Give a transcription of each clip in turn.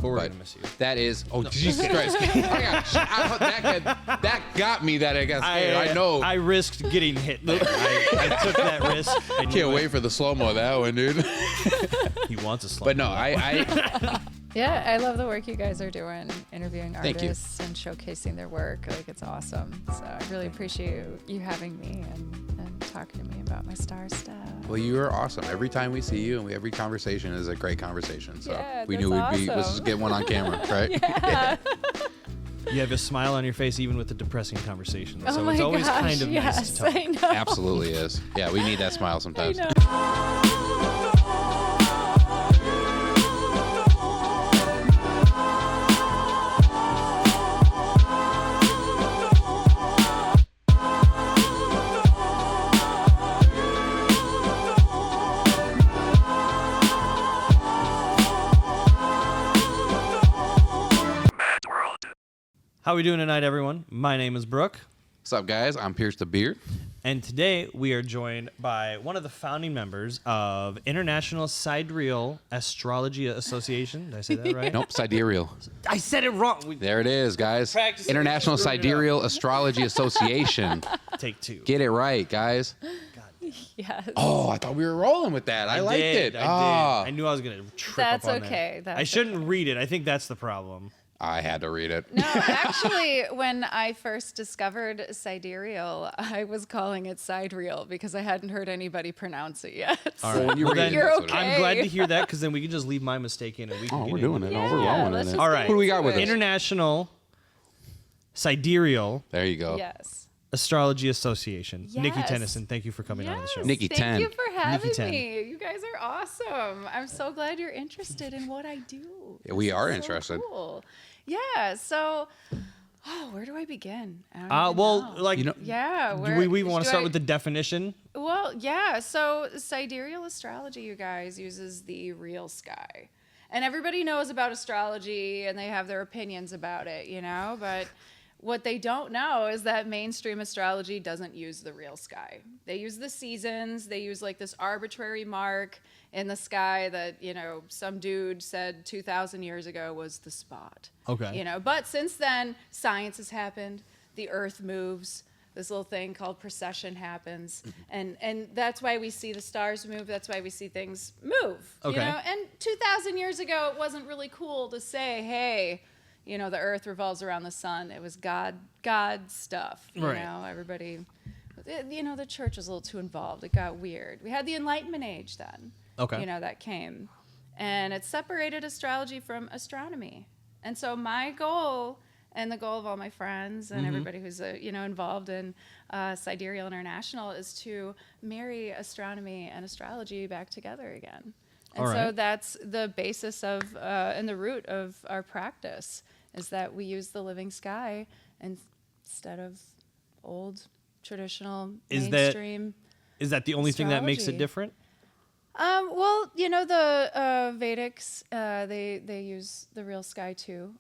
But we're going to miss you. That is, Jesus Christ. That got me that I got scared. I know. I risked getting hit there. I took that risk. I can't wait for the slow-mo of that one, dude. He wants a slow-mo. But no, Yeah, I love the work you guys are doing, interviewing artists and showcasing their work. Like, it's awesome. So I really appreciate you having me and talking to me about my star stuff. Well, you are awesome. Every time we see you and every conversation is a great conversation. So yeah, we knew let's just get one on camera, right? Yeah. You have a smile on your face even with the depressing conversation. Oh so my it's always gosh, kind of nice to talk. I know. Absolutely is. Yeah, we need that smile sometimes. I know. How are we doing tonight, everyone? My name is Brooke. What's up, guys? I'm PiersDaBeard. And today we are joined by one of the founding members of International Sidereal Astrology Association. Did I say that right? Nope, Sidereal. I said it wrong. There it is, guys. Practice it. International Sidereal Astrology Association. Take two. Get it right, guys. Yes. Oh, I thought we were rolling with that. I liked it. I did. I knew I was going to trip That's up on okay. that. I shouldn't read it. I think that's the problem. I had to read it. No, actually, when I first discovered Sidereal, I was calling it Sidereal because I hadn't heard anybody pronounce it yet. All right. Well, then You're okay. I'm glad to hear that because then we can just leave my mistake in and we can Oh, get we're into doing it. Yeah, Oh, we're rolling let's in it. just All right. Who do we got with us? International Sidereal There you go. Yes. Astrology Association. Niki Yes. Tennyson, thank you for coming on the show. Niki Tenn. Thank you for having Tenn. me. You guys are awesome. I'm so glad you're interested in what I do. Yeah, we This are is interested. So cool. Yeah. So, where do I begin? I don't even Well, know. like, yeah. do we want to start with the definition? Well, yeah. So Sidereal Astrology, you guys, uses the real sky. And everybody knows about astrology and they have their opinions about it, you know? But what they don't know is that mainstream astrology doesn't use the real sky. They use the seasons. They use like this arbitrary mark in the sky that, you know, some dude said 2,000 years ago was the spot. Okay. You know, but since then, science has happened. The earth moves. This little thing called precession happens. And that's why we see the stars move. That's why we see things move. Okay. You know? And 2,000 years ago, it wasn't really cool to say, hey, you know, the earth revolves around the sun. It was God stuff. You Right. know, everybody, you know, the church was a little too involved. It got weird. We had the Enlightenment age then. Okay. You know, that came. And it separated astrology from astronomy. And so my goal and the goal of all my friends and everybody who's, you know, involved in Sidereal International is to marry astronomy and astrology back together again. And All so right. that's the basis of and the root of our practice is that we use the living sky instead of old traditional mainstream. Is that the only thing that makes it Astrology. different? Well, you know, the Vedics, they use the real sky too.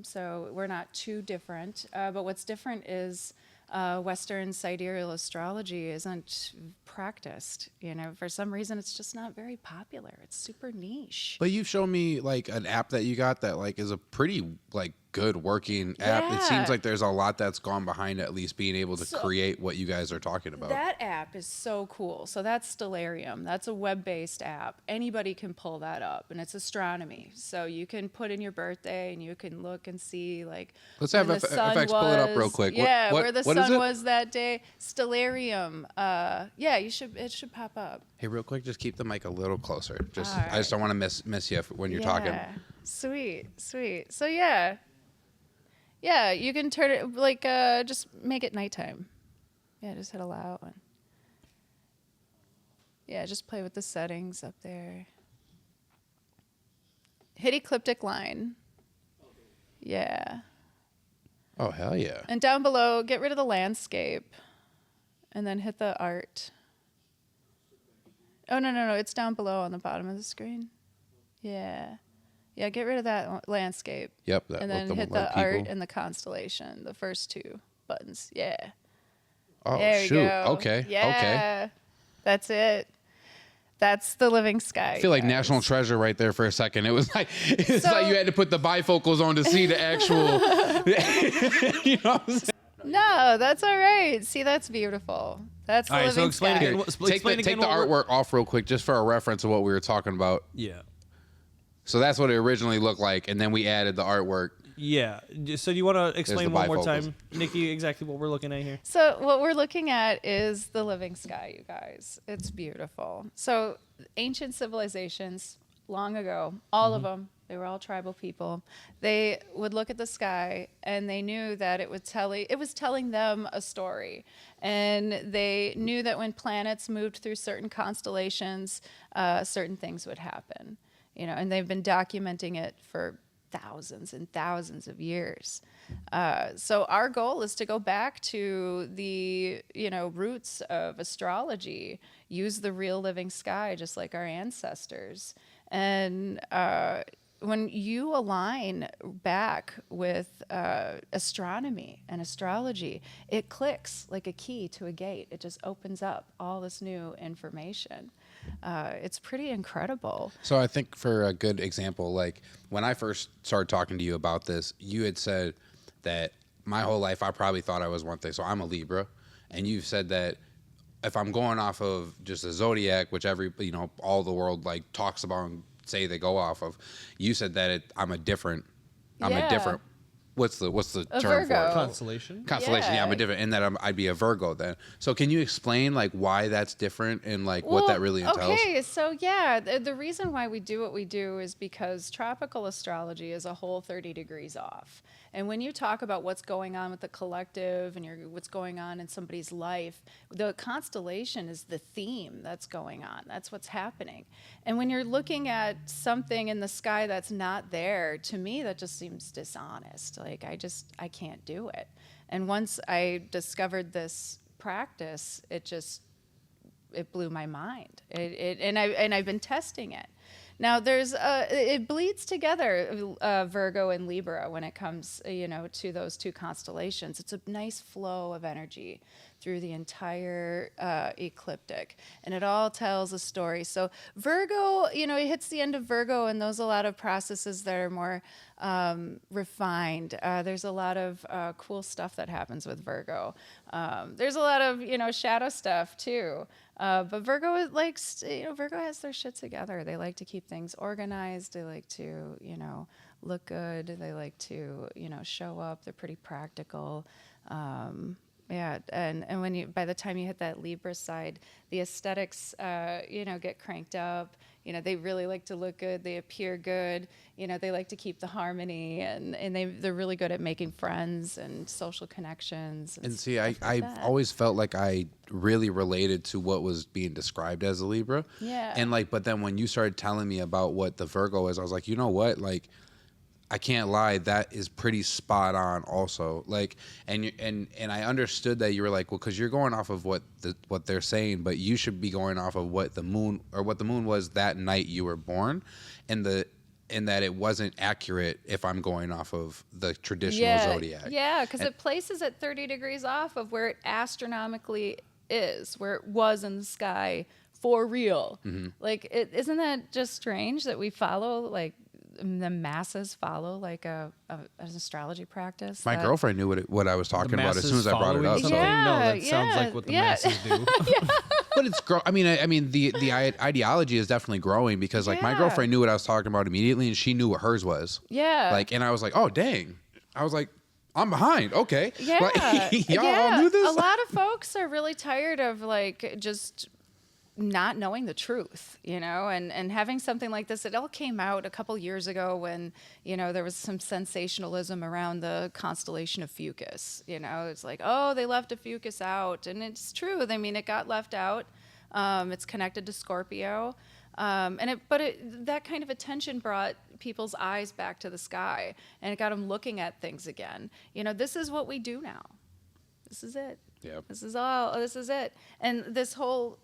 So we're not too different. But what's different is Western sidereal astrology isn't practiced. You know, for some reason, it's just not very popular. It's super niche. But you've shown me like an app that you got that like is a pretty like good working app. It Yeah. seems like there's a lot that's gone behind at least being able to So- create what you guys are talking about. That app is so cool. So that's Stellarium. That's a web-based app. Anybody can pull that up, and it's astronomy. So you can put in your birthday, and you can look and see like. Let's have when the sun FX pull it up real was- quick. Yeah, What where the what is sun it? was that day. Stellarium. Yeah, it should pop up. Hey, real quick, just keep the mic a little closer. Just All I just don't want to miss you when you're talking. Yeah. Sweet. So yeah, you can turn it like just make it nighttime. Yeah, just hit allow and yeah, just play with the settings up there. Hit ecliptic line. Yeah, Oh hell yeah! and down below, get rid of the landscape, and then hit the art. Oh no, it's down below on the bottom of the screen. Yeah, get rid of that landscape. Yep, that And then with hit like, the art people. and the constellation, the first two buttons. Yeah. Oh There shoot! you go. Okay. Yeah. Okay. That's it. That's the living sky. I feel like guys. national treasure right there for a second. It was like So- like you had to put the bifocals on to see the actual. You know what I'm saying? No, that's all right. See, that's beautiful. That's the All right, living so explain sky. again. Take the artwork off real quick, just for a reference of what we were talking about. Yeah. So that's what it originally looked like, and then we added the artwork. Yeah. So do you want to explain the one more bifocals. time, Nikki, exactly what we're looking at here? So what we're looking at is the living sky, you guys. It's beautiful. So ancient civilizations, long ago, all of them, they were all tribal people. They would look at the sky and they knew that it was telling them a story. And they knew that when planets moved through certain constellations, certain things would happen. You know, and they've been documenting it for thousands and thousands of years. So our goal is to go back to the, roots of astrology, use the real living sky, just like our ancestors. And when you align back with astronomy and astrology, it clicks like a key to a gate. It just opens up all this new information. It's pretty incredible. So I think for a good example, like when I first started talking to you about this, you had said that my whole life I probably thought I was one thing. So I'm a Libra, and you've said that if I'm going off of just a zodiac, which all the world like talks about and say they go off of, you said that I'm a different. What's the A term for Virgo. it? Constellation. Constellation. Yeah, I'm a different, and that I'd be a Virgo then. So can you explain like why that's different and like what that really entails? Okay, so yeah, the reason why we do what we do is because tropical astrology is a whole 30 degrees off. And when you talk about what's going on with the collective and what's going on in somebody's life, the constellation is the theme that's going on. That's what's happening. And when you're looking at something in the sky that's not there, to me, that just seems dishonest. Like, I can't do it. And once I discovered this practice, it blew my mind. And I've been testing it. Now it bleeds together, Virgo and Libra, when it comes, to those two constellations. It's a nice flow of energy through the entire ecliptic, and it all tells a story. So Virgo, it hits the end of Virgo, and there's a lot of processes that are more refined. There's a lot of cool stuff that happens with Virgo. There's a lot of shadow stuff too. But Virgo Virgo has their shit together. They like to keep things organized. They like to look good. They like to show up. They're pretty practical. Yeah, and when by the time you hit that Libra side, the aesthetics, get cranked up. They really like to look good. They appear good. They like to keep the harmony, and they're really good at making friends and social connections. And see, I've always felt like I really related to what was being described as a Libra. Yeah. And but then when you started telling me about what the Virgo is, I was like, you know what, like, I can't lie, that is pretty spot on also. Like, and I understood that you were like, well, because you're going off of what they're saying, but you should be going off of what the moon was that night you were born, and that it wasn't accurate if I'm going off of the traditional zodiac. Yeah, because it places it 30 degrees off of where it astronomically is, where it was in the sky for real. Mm-hmm. Like, isn't that just strange that we follow, like, the masses follow like an astrology practice? My girlfriend knew what I was talking about as soon as I brought it up. Something? Yeah, No, that sounds like what the masses do. But it's I mean the ideology is definitely growing, because like my Yeah. girlfriend knew what I was talking about immediately, and she knew what hers was. Yeah. Like, and I was like, oh dang. I was like, I'm behind. Okay. Yeah. Like, y'all all knew this? A lot of folks are really tired of like just not knowing the truth, and having something like this. It all came out a couple years ago when, there was some sensationalism around the constellation of Fucus. It's like, oh, they left a Fucus out. And it's true. I mean, it got left out. It's connected to Scorpio. That kind of attention brought people's eyes back to the sky, and it got them looking at things again. This is what we do now. This is it. Yep. This is it. And this whole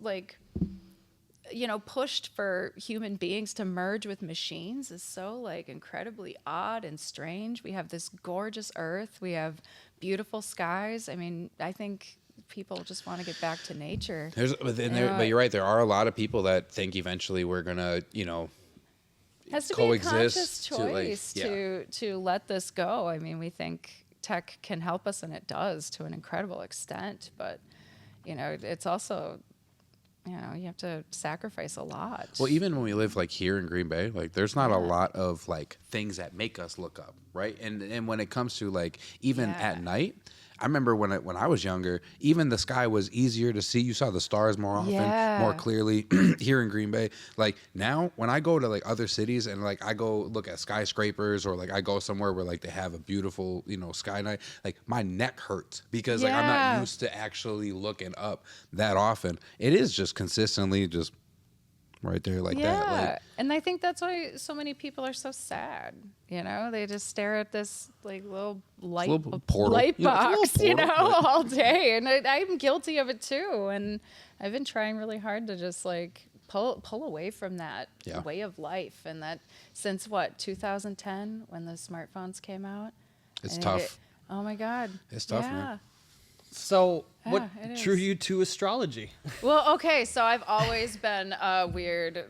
pushed for human beings to merge with machines is so like incredibly odd and strange. We have this gorgeous earth. We have beautiful skies. I mean, I think people just want to get back to nature. But you're right. There are a lot of people that think eventually we're gonna, Has to coexist be a conscious choice to let this go. I mean, we think tech can help us, and it does to an incredible extent. But it's also, you have to sacrifice a lot. Well, even when we live like here in Green Bay, like there's not a lot of like things that make us look up, right? And when it comes to like even at night, I remember when I was younger, even the sky was easier to see. You saw the stars more often, more clearly here in Green Bay. Like now, when I go to like other cities and like I go look at skyscrapers or like I go somewhere where like they have a beautiful, sky night, like my neck hurts because like I'm not used to actually looking up that often. It is just consistently just right there like that. Like, and I think that's why so many people are so sad. They just stare at this like little light box, all day. And I'm guilty of it too. And I've been trying really hard to just like pull away from that way of life. And that since 2010 when the smartphones came out. It's tough. Oh my God. It's tough, man. So what drew you to astrology? Well, okay, so I've always been a weird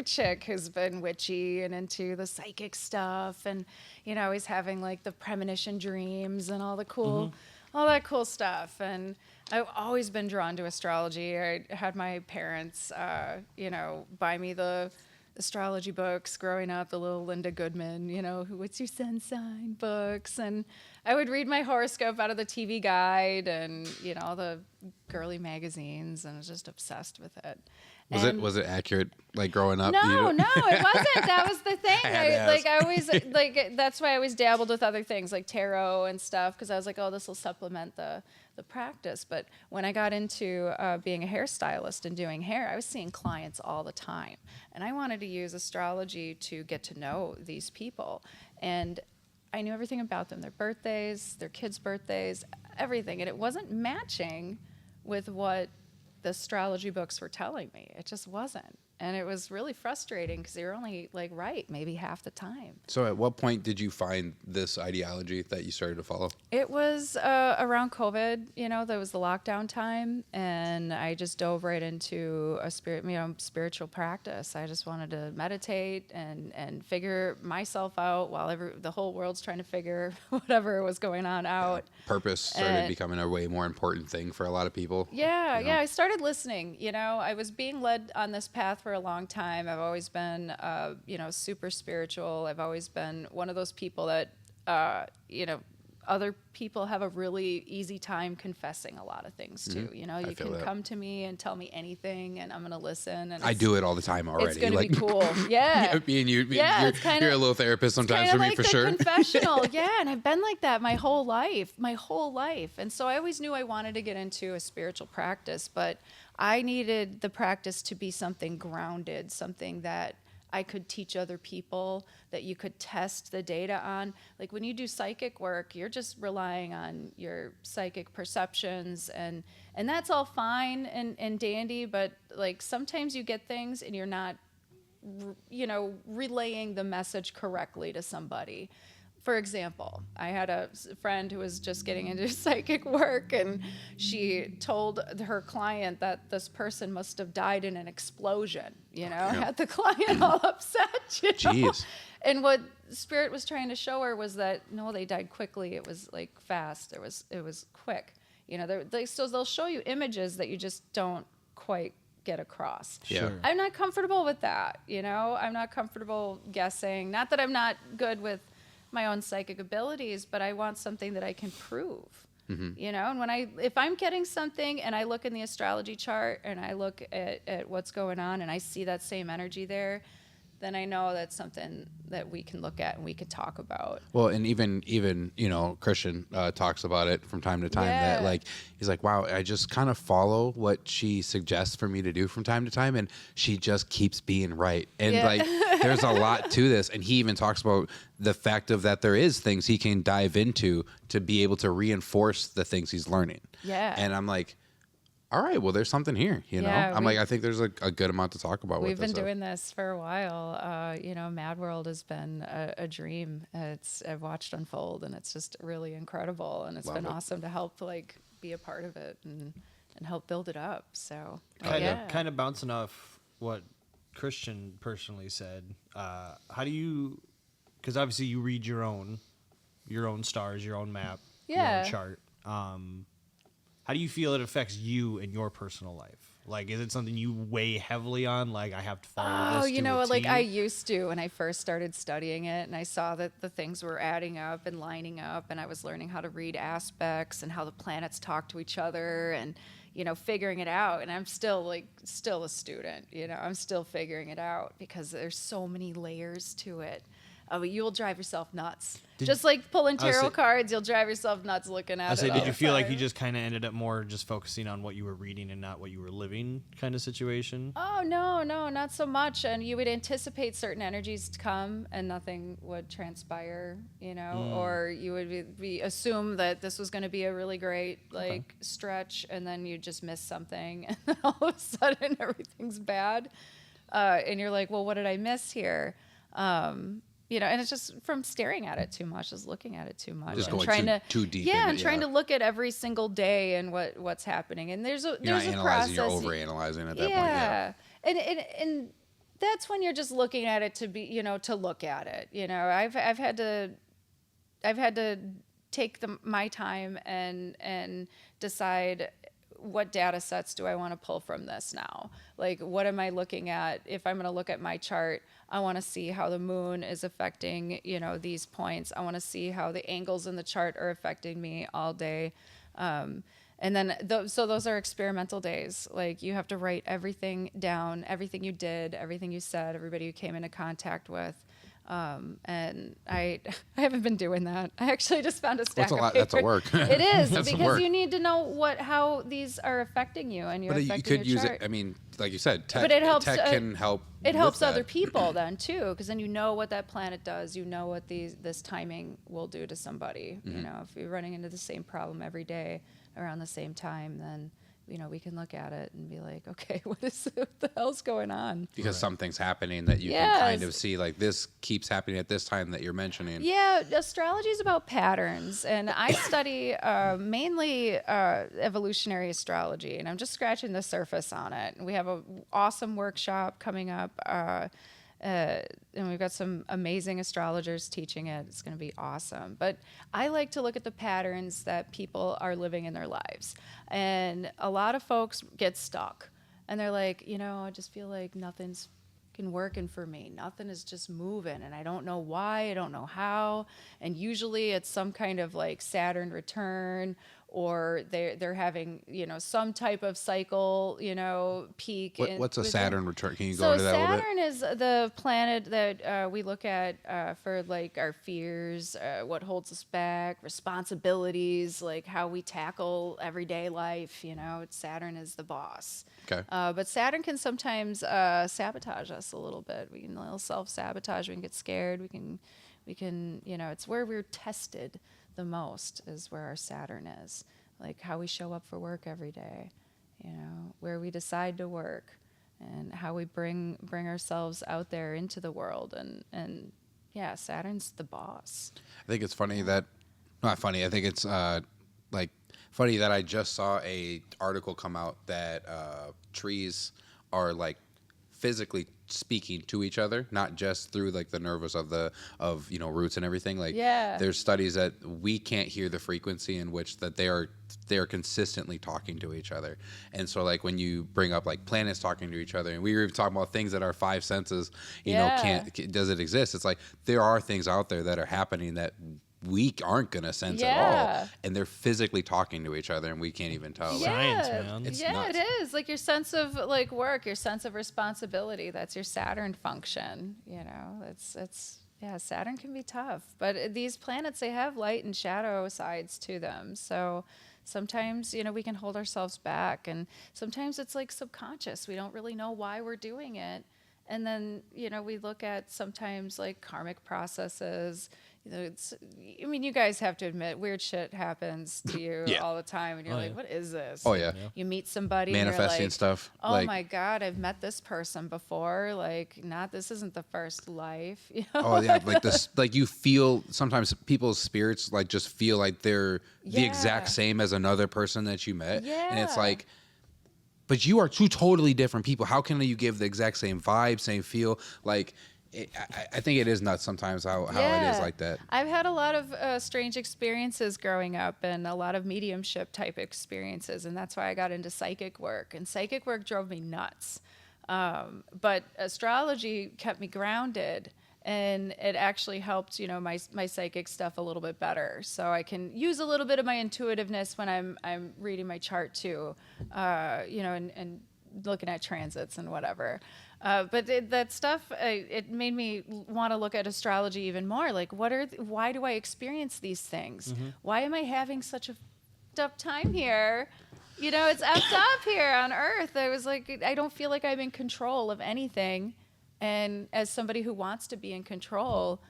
chick who's been witchy and into the psychic stuff, and always having like the premonition dreams and all that cool stuff. And I've always been drawn to astrology. I had my parents, buy me the astrology books growing up, the little Linda Goodman, what's your sun sign books. And I would read my horoscope out of the TV guide and, all the girly magazines, and I was just obsessed with it. Was it accurate, like growing up? No, it wasn't. That was the thing. I always that's why I always dabbled with other things like tarot and stuff, because I was like, oh, this will supplement the practice. But when I got into being a hairstylist and doing hair, I was seeing clients all the time, and I wanted to use astrology to get to know these people. And I knew everything about them, their birthdays, their kids' birthdays, everything, and it wasn't matching with what the astrology books were telling me. It just wasn't. And it was really frustrating because they were only right maybe half the time. So at what point did you find this ideology that you started to follow? It was around COVID, there was the lockdown time, and I just dove right into a spiritual practice. I just wanted to meditate and figure myself out while the whole world's trying to figure whatever was going on out. Purpose started becoming a way more important thing for a lot of people. I started listening. I was being led on this path for a long time. I've always been, super spiritual. I've always been one of those people that, other people have a really easy time confessing a lot of things to. You can come to me and tell me anything, and I'm going to listen. And I do it all the time already. It's going to be cool. Yeah. You're a little therapist sometimes for me, for sure. Confessional. And I've been like that my whole life. And so I always knew I wanted to get into a spiritual practice, but I needed the practice to be something grounded, something that I could teach other people, that you could test the data on. Like when you do psychic work, you're just relying on your psychic perceptions, and that's all fine and dandy, but like sometimes you get things and you're not, relaying the message correctly to somebody. For example, I had a friend who was just getting into psychic work, and she told her client that this person must have died in an explosion, had the client all upset, Jeez. And what Spirit was trying to show her was that, no, they died quickly. It was like fast. It was quick. So they'll show you images that you just don't quite get across. Sure. I'm not comfortable with that, I'm not comfortable guessing. Not that I'm not good with my own psychic abilities, but I want something that I can prove. And if I'm getting something and I look in the astrology chart and I look at what's going on and I see that same energy there, then I know that's something that we can look at and we could talk about. Well, and even Christian talks about it from time to time, that like he's like, wow, I just kind of follow what she suggests for me to do from time to time, and she just keeps being right. And like there's a lot to this, and he even talks about the fact of that there is things he can dive into to be able to reinforce the things he's learning. Yeah. And I'm like, all right, well, there's something here, you know? Yeah, I'm like, I think there's a good amount to talk about with We've this been stuff. doing this for a while. You know, MadWorld has been a dream. I've watched unfold, and it's just really incredible. And it's Love been it. awesome to help like be a part of it and help build it up. So Kind of bouncing off what Christian personally said. How do you? Because obviously you read your own stars, your own map, your Yeah. own chart. How do you feel it affects you in your personal life? Like, is it something you weigh heavily on? Like, I have to follow this. you to know, a like T? I used to when I first started studying it, and I saw that the things were adding up and lining up, and I was learning how to read aspects and how the planets talk to each other, and you know, figuring it out. And I'm still a student. You know, I'm still figuring it out because there's so many layers to it. You'll drive yourself nuts. Just like pulling tarot cards, you'll drive yourself nuts looking at it. Did you feel like you just kind of ended up more just focusing on what you were reading and not what you were living kind of situation? Oh, no, not so much. And you would anticipate certain energies to come and nothing would transpire, you know, or you would assume that this was going to be a really great stretch, and then you just miss something and all of a sudden everything's bad. And you're like, well, what did I miss here? You know, and it's just from staring at it too much, just looking at it too much, Just and going trying too deep Yeah, in and it, trying yeah. to look at every single day and what's happening. And there's a You're not analyzing, process. you're overanalyzing at that point. Yeah. And that's when you're just looking at it to be, you know, to look at it. You know, I've had to take my time and decide what data sets do I want to pull from this now? Like, what am I looking at? If I'm going to look at my chart, I want to see how the moon is affecting, you know, these points. I want to see how the angles in the chart are affecting me all day. And then, so those are experimental days. Like, you have to write everything down, everything you did, everything you said, everybody you came into contact with. And I haven't been doing that. I actually just found a stack of paper. That's a work. It is That's some because work. you need to know how these are affecting you, and you're But you affecting could your use chart. it. I mean, like you said, tech, But it helps, tech can help. It helps with other that. people then too, because then you know what that planet does. You know what this timing will do to somebody. Mm-hmm. You know, if you're running into the same problem every day around the same time, then you know we can look at it and be like, okay, what the hell's going on? Because something's happening that you can kind Yes. of see, like this keeps happening at this time that you're mentioning. Yeah, astrology is about patterns, and I study mainly evolutionary astrology, and I'm just scratching the surface on it. And we have an awesome workshop coming up, and we've got some amazing astrologers teaching it. It's going to be awesome. But I like to look at the patterns that people are living in their lives, and a lot of folks get stuck, and they're like, you know, I just feel like nothing's working for me. Nothing is just moving, and I don't know why, I don't know how. And usually it's some kind of like Saturn return, or they're having, you know, some type of cycle, you know, peak. What's a Saturn return? Can you go So into that a little bit? Saturn is the planet that we look at for like our fears, what holds us back, responsibilities, like how we tackle everyday life. You know, Saturn is the boss. Okay. But Saturn can sometimes sabotage us a little bit. We can a little self-sabotage. We can get scared. We can, you know, it's where we're tested the most is where our Saturn is. Like how we show up for work every day, you know, where we decide to work, and how we bring ourselves out there into the world. And yeah, Saturn's the boss. I think it's funny that, not funny. I think it's like funny that I just saw a article come out that trees are like physically speaking to each other, not just through like the nervous of you know roots and everything. Like Yeah. there's studies that we can't hear the frequency in which that they are consistently talking to each other. And so like when you bring up like planets talking to each other, and we were even talking about things that our five senses, you know, does it exist? It's like there are things out there that are happening that we aren't gonna sense at all, and they're physically talking to each other, and we can't even tell. Science, man. It's yeah, nuts. it is. Like your sense of like work, your sense of responsibility. That's your Saturn function. You know, it's yeah. Saturn can be tough, but these planets, they have light and shadow sides to them. So sometimes, you know, we can hold ourselves back, and sometimes it's like subconscious. We don't really know why we're doing it. And then, you know, we look at sometimes like karmic processes, it's, I mean, you guys have to admit, weird shit happens to you Yeah. all the time, and you're Oh, like, yeah. what is this? Oh yeah. You meet somebody, and Manifesting you're like, stuff. oh like, my God, I've met this person before. Like, this isn't the first life. You know? Oh yeah, like this, like you feel sometimes people's spirits like just feel like they're the exact Yeah. same as another person that you met, and it's Yeah. like, but you are two totally different people. How can you give the exact same vibe, same feel? Like, I think it is nuts sometimes how it is like that. I've had a lot of strange experiences growing up and a lot of mediumship type experiences. And that's why I got into psychic work. And psychic work drove me nuts. But astrology kept me grounded. And it actually helped, my psychic stuff a little bit better. So I can use a little bit of my intuitiveness when I'm reading my chart too, and looking at transits and whatever. But that stuff, it made me want to look at astrology even more. Like, why do I experience these things? Mm-hmm. Why am I having such a f***ed up time here? It's effed up here on Earth. I was like, I don't feel like I'm in control of anything. And as somebody who wants to be in control,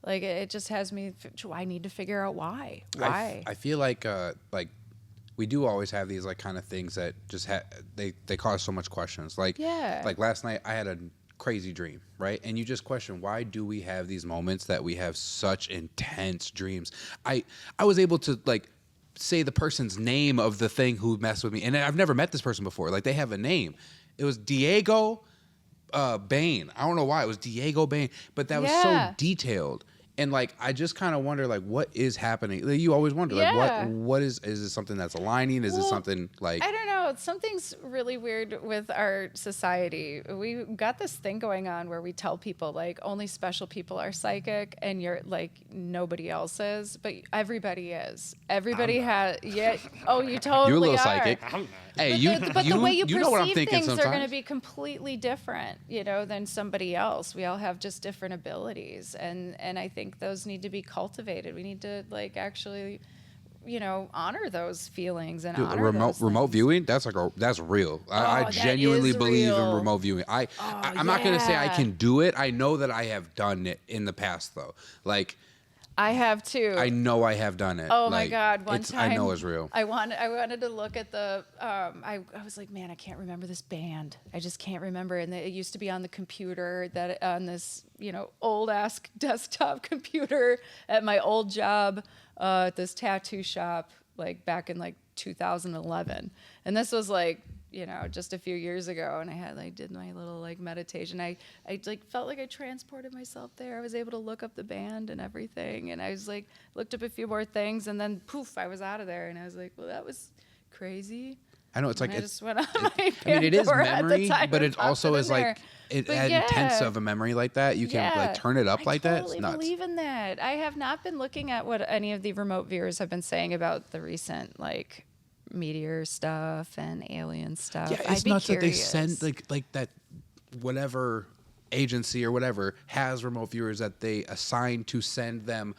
like, it just has me, I need to figure out why. Why? I feel like we do always have these like kind of things that just they cause so much questions. Like, Yeah. like last night I had a crazy dream, right? And you just question, why do we have these moments that we have such intense dreams? I was able to like say the person's name of the thing who messed with me, and I've never met this person before. Like, they have a name. It was Diego Bain. I don't know why it was Diego Bain, but that was Yeah. so detailed. And like, I just kind of wonder, like, what is happening? Like, you always wonder, Yeah. like, what is it something that's aligning? Is it Well, something like, I don't know. Something's really weird with our society. We got this thing going on where we tell people like only special people are psychic and you're like nobody else is, but everybody is. Everybody has. Yeah. Oh, you totally you're a little are. psychic? I'm not. Hey, But the way you know what I'm perceive thinking things are going to sometimes. be completely different, than somebody else. We all have just different abilities, and I think those need to be cultivated. We need to like actually, honor those feelings and Dude, honor remote those things. viewing, that's real. I that genuinely is believe in real. remote viewing. I'm not gonna say I yeah. can do it. I know that I have done it in the past though. Like, I have too. I know I have done it. Oh my Like, God! One time, I know it's real. I wanted to look at the. I was like, man, I can't remember this band. I just can't remember. And it used to be on the computer that on this old ass desktop computer at my old job at this tattoo shop, like back in like 2011. And this was like just a few years ago, and I had did my little like meditation. I like felt like I transported myself there. I was able to look up the band and everything, and I was like looked up a few more things, and then poof, I was out of there, and I was like, well, that was crazy. I know it's And like I just went on my I mean, it is Pandora at the memory, time but and it also popped is in there. like it But had yeah. intense of a memory like that. You can like turn it up like that. It's I nuts. totally believe in that. I have not been looking at what any of the remote viewers have been saying about the recent like meteor stuff and alien stuff. Yeah, I'd it's be nuts that they curious. send like that whatever agency or whatever has remote viewers that they assign to send them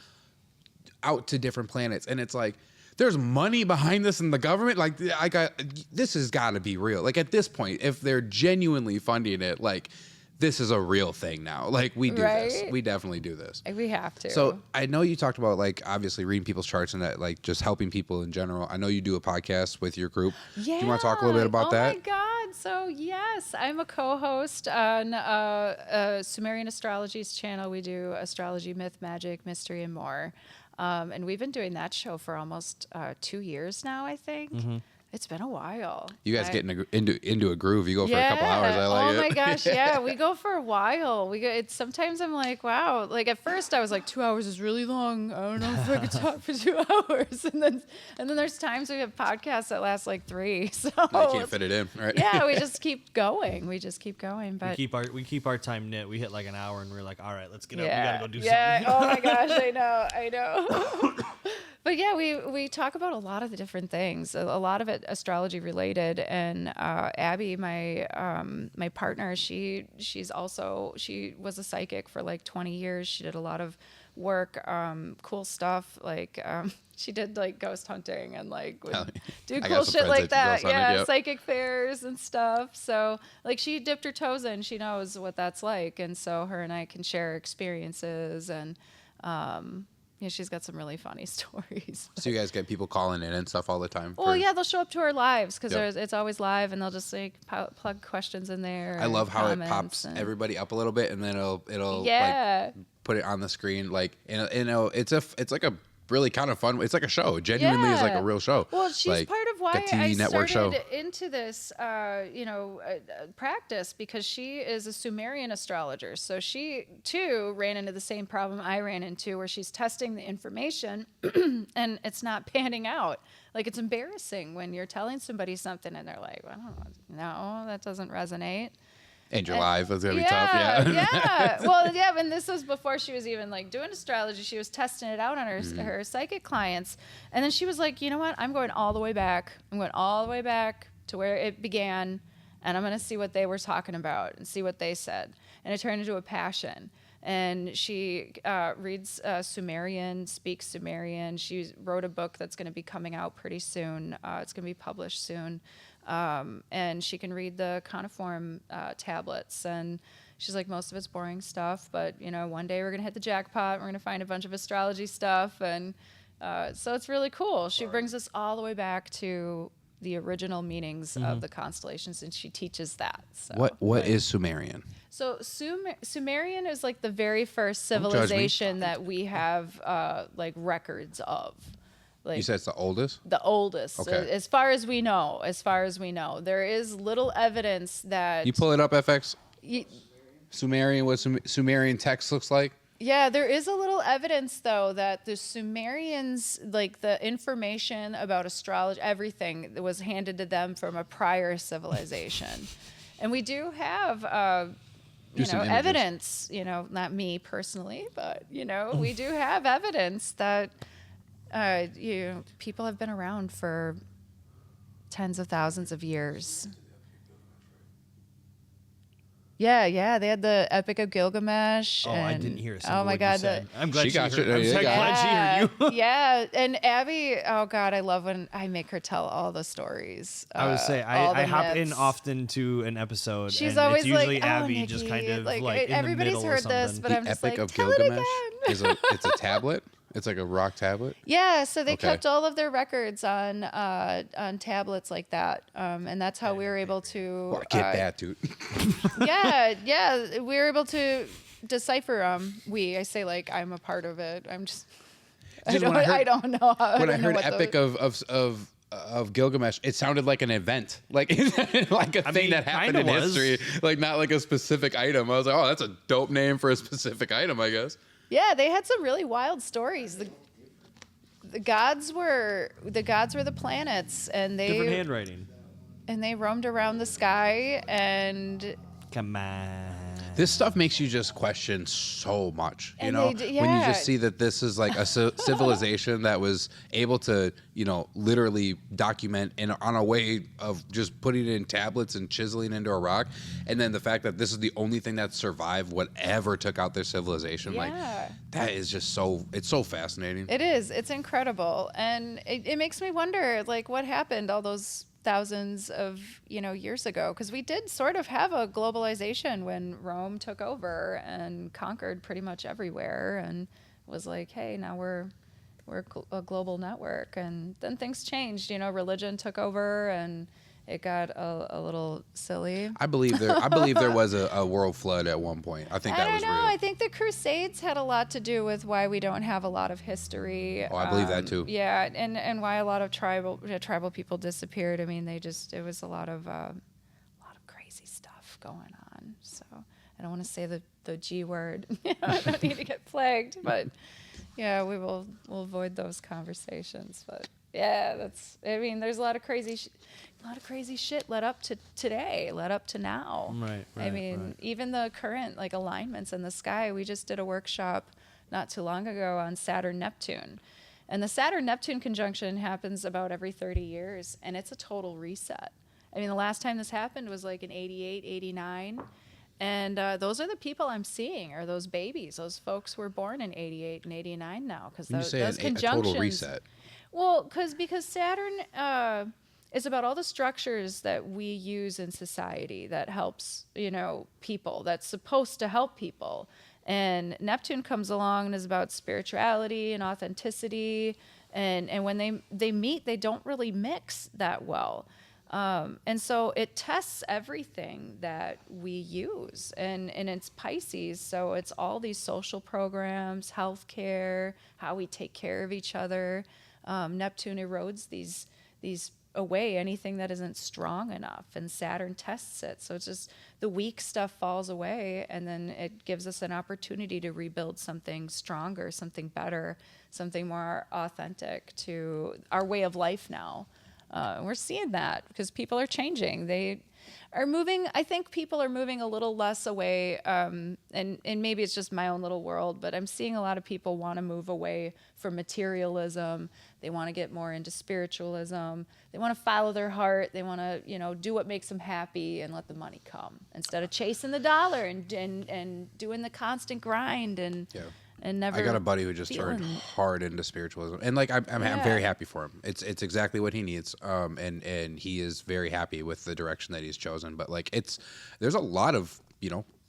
out to different planets, and it's like there's money behind this in the government. Like, this has got to be real. Like, at this point, if they're genuinely funding it, like, this is a real thing now. Like, we do this. Right? We definitely do this. We have to. So I know you talked about like obviously reading people's charts and that like just helping people in general. I know you do a podcast with your group. yeah. Do you want to talk a little bit about that? Oh my God. So yes, I'm a co-host on Sumerian Astrology's channel. We do astrology, myth, magic, mystery, and more. And we've been doing that show for almost 2 years now, I think. Mm-hmm. It's been a while. You guys get into a groove. You go for a couple hours. I like it. Oh my gosh, yeah. We go for a while. Sometimes I'm like, wow. Like at first I was like 2 hours is really long. I don't know if I could talk for 2 hours. And then there's times we have podcasts that last like 3. So I can't fit it in, right? yeah, we just keep going. But We keep our time knit. We hit like an hour and we're like, all right, let's get up. yeah, We gotta go do yeah. something. Oh my gosh, I know. But yeah, we talk about a lot of the different things. A lot of it astrology related. And Abby, my partner, she was a psychic for like 20 years. She did a lot of work, cool stuff. Like she did like ghost hunting and like would do I got cool some shit friends like that that. ghost hunted, Yeah, yep. psychic fairs and stuff. So like she dipped her toes in. She knows what that's like, and so her and I can share experiences and Yeah, she's got some really funny stories. So you guys get people calling in and stuff all the time? Well, yeah, they'll show up to our lives because Yep. it's always live, and they'll just like plug questions in there. I love how it comments pops and- everybody up a little bit, and then it'll Yeah. like put it on the screen. Like, it's like a really kind of fun. It's like a show. It genuinely is like a real show. Well, she's like, part of why a TV I network started show. into this, practice, because she is a Sumerian astrologer. So she too ran into the same problem I ran into, where she's testing the information and it's not panning out. Like, it's embarrassing when you're telling somebody something and they're like, well, no, that doesn't resonate. And you're live. It's gonna be tough. Yeah, Yeah. yeah. Well, yeah. When this was before she was even like doing astrology, she was testing it out on her psychic clients, and then she was like, you know what? I'm going all the way back. I'm going all the way back to where it began, and I'm gonna see what they were talking about and see what they said. And it turned into a passion. And she reads Sumerian, speaks Sumerian. She wrote a book that's going to be coming out pretty soon. It's going to be published soon. And she can read the cuneiform tablets. And she's like, most of it's boring stuff, but, one day we're going to hit the jackpot. We're going to find a bunch of astrology stuff. And so it's really cool. She brings us all the way back to the original meanings of the constellations, and she teaches that. So. What is Sumerian? So Sumerian is like the very first judge me. civilization that we have like records of. Like You said it's the oldest? the oldest, Okay. as far as we know. There is little evidence that You pull it up, FX? y- Sumerian, what Sumerian text looks like? yeah, there is a little evidence though that the Sumerians, like the information about astrology, everything that was handed to them from a prior civilization, and we do have. Some images. Evidence, not me personally, but, we do have evidence that, people have been around for tens of thousands of years. Yeah, they had the Epic of Gilgamesh. Oh, I didn't hear a single Oh my word God, you said. I'm glad She she got heard. you. I'm Yeah, so you got glad she heard you. yeah, and Abby, oh God, I love when I make her tell all the stories. I would say all I the hop in myths. often to an episode, She's and always it's usually like, "Oh, Abby Niki," just kind of like in everybody's the middle heard or this, something. but The I'm just Epic like, of tell it Gilgamesh again. it's a tablet. It's like a rock tablet. Yeah, so they Okay. kept all of their records on tablets like that, and that's how we were able to. Or get that, dude. Yeah, we were able to decipher them. I say like I'm a part of it. I'm just. Just when I I don't know. How, When I don't know heard what Epic of Gilgamesh, it sounded like an event, like like a thing mean, that happened in kinda was. history, like not like a specific item. I was like, oh, that's a dope name for a specific item, I guess. Yeah, they had some really wild stories. The gods were the planets, and Different they handwriting. roamed around the sky, and Come on. This stuff makes you just question so much, you And know, they when you yeah. just see that this is like a civilization that was able to, literally document on a way of just putting it in tablets and chiseling into a rock. And then the fact that this is the only thing that survived whatever took out their civilization. Yeah. Like that is just it's so fascinating. it is. It's incredible, and it makes me wonder, like, what happened all those thousands of years ago, because we did sort of have a globalization when Rome took over and conquered pretty much everywhere, and was like, hey, now we're a global network. And then things changed. Religion took over, and it got a little silly. I believe there was a world flood at one point. I think that was I don't know. real. I think the Crusades had a lot to do with why we don't have a lot of history. Oh, I believe that too. Yeah, and why a lot of tribal people disappeared. I mean, it was a lot of crazy stuff going on. So I don't want to say the G word. I don't need to get plagued, but yeah, we'll avoid those conversations. But yeah, there's a lot of crazy shit led up to today, led up to now. Right, I mean, even the current alignments in the sky. We just did a workshop not too long ago on Saturn-Neptune. And the Saturn-Neptune conjunction happens about every 30 years, and it's a total reset. I mean, the last time this happened was like in 88, 89. And those are the people I'm seeing, are those babies. Those folks were born in 88 and 89 now. Because When you say those a conjunctions. total reset. Well, because Saturn is about all the structures that we use in society that helps, people, that's supposed to help people. And Neptune comes along and is about spirituality and authenticity. And when they meet, they don't really mix that well. And so it tests everything that we use. And it's Pisces, so it's all these social programs, healthcare, how we take care of each other. Neptune erodes these away, anything that isn't strong enough, and Saturn tests it. So it's just the weak stuff falls away, and then it gives us an opportunity to rebuild something stronger, something better, something more authentic to our way of life now. We're seeing that because people are changing. They are moving. I think people are moving a little less away, and maybe it's just my own little world, but I'm seeing a lot of people want to move away from materialism. They want to get more into spiritualism. They want to follow their heart. They want to, do what makes them happy and let the money come instead of chasing the dollar and doing the constant grind and. Yeah. And never. I got a buddy who just turned hard into spiritualism, and like I'm very happy for him. It's exactly what he needs, and he is very happy with the direction that he's chosen. But like there's a lot of